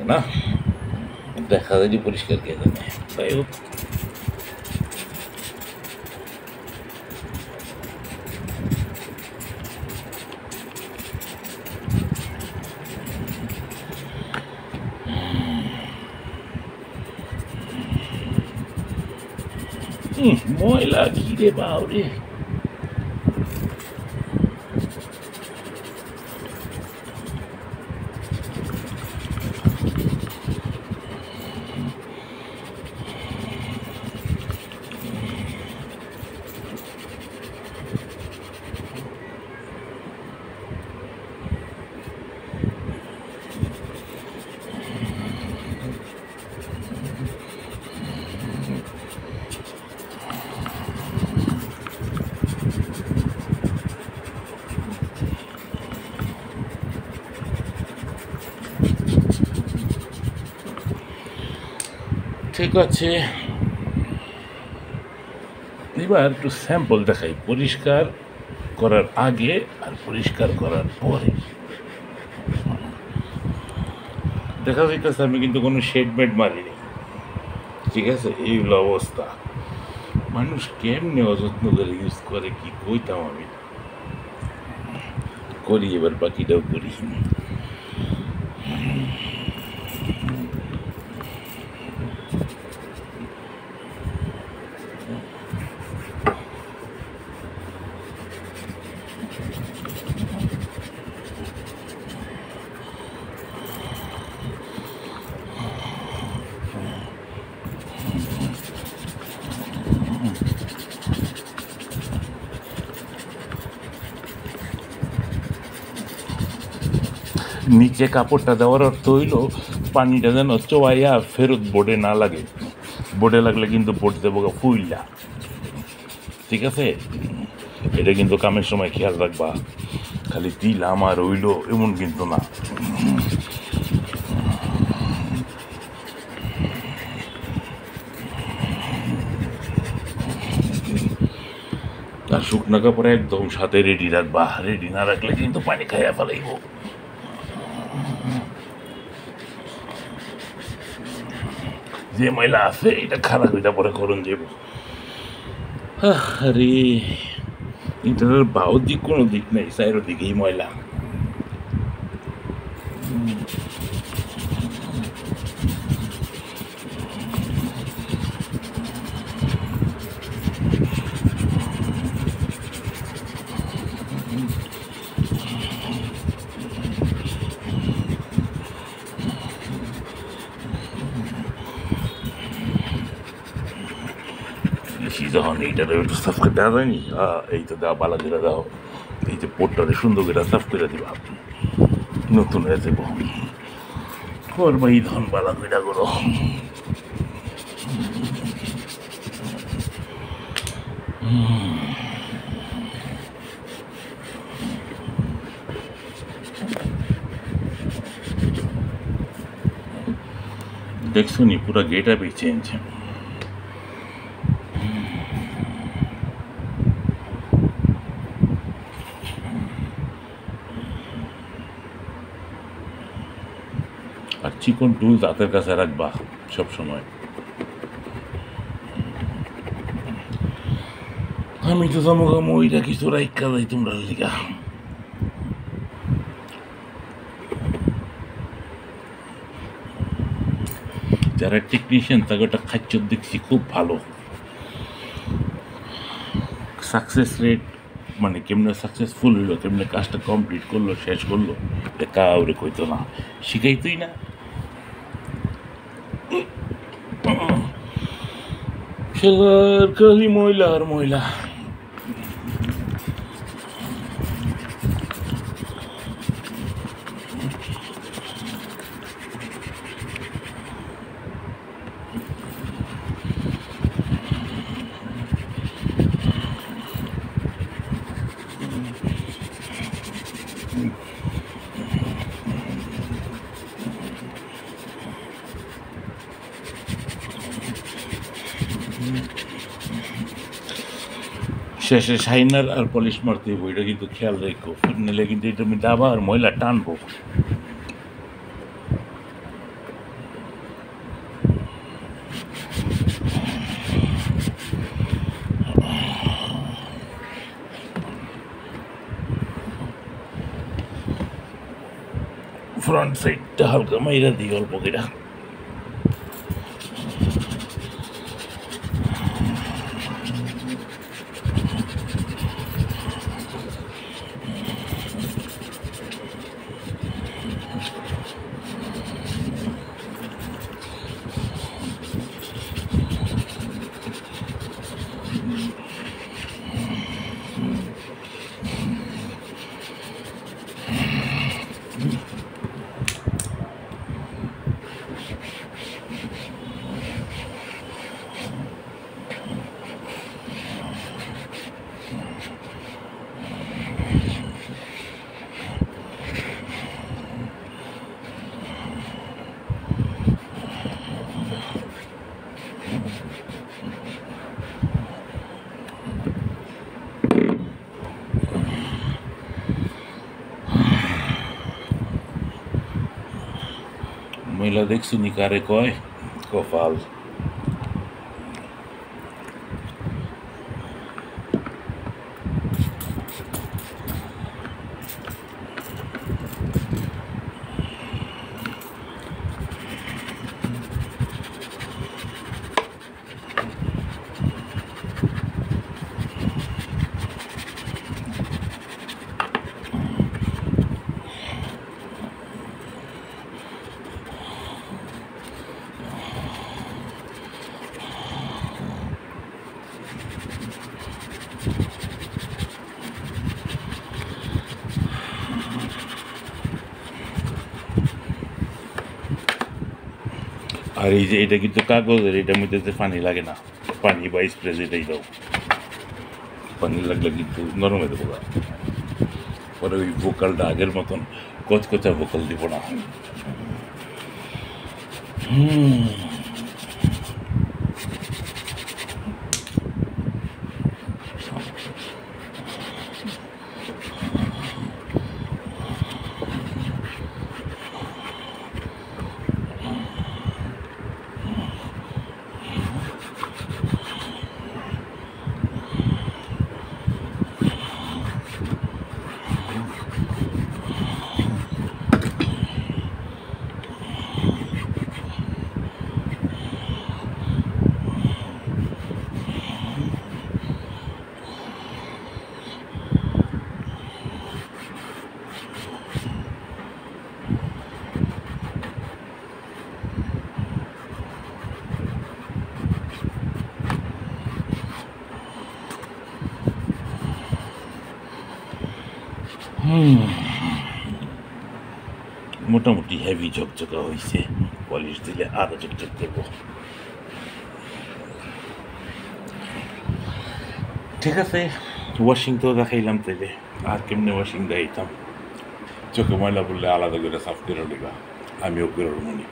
না, দেখা যায় যে পরিষ্কার কে জানে। তাই হোক, ময়লা ঘিরে বাউরে। ঠিক আছে, এবার একটু স্যাম্পল দেখাই পরিষ্কার করার আগে আর পরিষ্কার করার পরে। দেখা যাইতেছে আমি কিন্তু কোনো শেড বেড মারিনি, ঠিক আছে? এই হলো অবস্থা। মানুষ কেমনে অযত্ন করে ইউজ করে কি কইতাম আমি। করি, এবার বাকিটাও করি। নিচে কাপড়টা দেওয়ার অর্থ হইল পানিটা যেন চোয়াইয়া ফেরত বোর্ডে না লাগে। বোর্ডে লাগলে কিন্তু বোর্ড দেবো ফুইলা, ঠিক আছে? এটা কিন্তু কামের সময় খেয়াল রাখবা। খালি দিলাম আর হইল এমন কিন্তু না। আর শুকনো কাপড় একদম সাথে রেডি রাখবা, রেডি না রাখলে কিন্তু পানি খাইয়া ফেলাইব। যে ময়লা আছে এটা খারাপ, এটা পরে করণ যাব। আরে এটার বাউ দিক কোনো দিক নেই, চাইরো দিকেই ময়লা। যখন এইটাতে একটু সাফ করে দেওয়া যায়নি, এই তো দেওয়া বালা করে দাও, এই যে পোটটারে সুন্দর করে সাফ করে দিবা, নতুন হয়ে যাবো। করবা এই ধন বালা করে করো। দেখছো নি পুরা গেট আপই চেঞ্জ। আর চিকন টুল দাঁতের কাছে রাখবা সবসময়। আমি তো তোমাকে ওইটা কিছু রাখা যাই তোমরা লিখা। যারা টেকনিশিয়ান তাকে ওটা খাচ্ছ দেখছি খুব ভালো। সাকসেস রেট মানে কেমনে সাকসেসফুল হইলো, কেমনে কাজটা কমপ্লিট করলো, শেষ করলো, এটা কাউরে কইতো না, শিখাইতই না। খেলার খালি ময়লা আর ময়লা। শেষে শাইনার আর পলিশ মারতে হইব, এটা কিন্তু খেয়াল রেখো, নিলে কিন্তু এটা আমি দাবা আর ময়লা টানবো। ফ্রন্ট সাইডটা হালকা মাইরা দিই অল্প করে। মহিলা দেখছি নি কারে কয় কপাল। আর এই যে এটা কিন্তু কাগজের, এটার মধ্যে যে পানি লাগে না, পানি বা স্প্রে যেটাই দাও, পানি লাগলে কিন্তু নরম হয়ে দেবো। পরে ওই ভোকালটা আগের মতন কচকচা ভোকাল দিব না। মোটামুটি হেভি ঝকঝকা হয়েছে, পলিশ দিলে আরো ঝকঝক করবো। ঠিক আছে, ওয়াশিং তো দেখাইলাম, তাইলে আর কেমনে ওয়াশিং দেখাইতাম। চোখে ময়লা পড়লে আলাদা করে সাফ করে দিবা, আমিও করে মনি।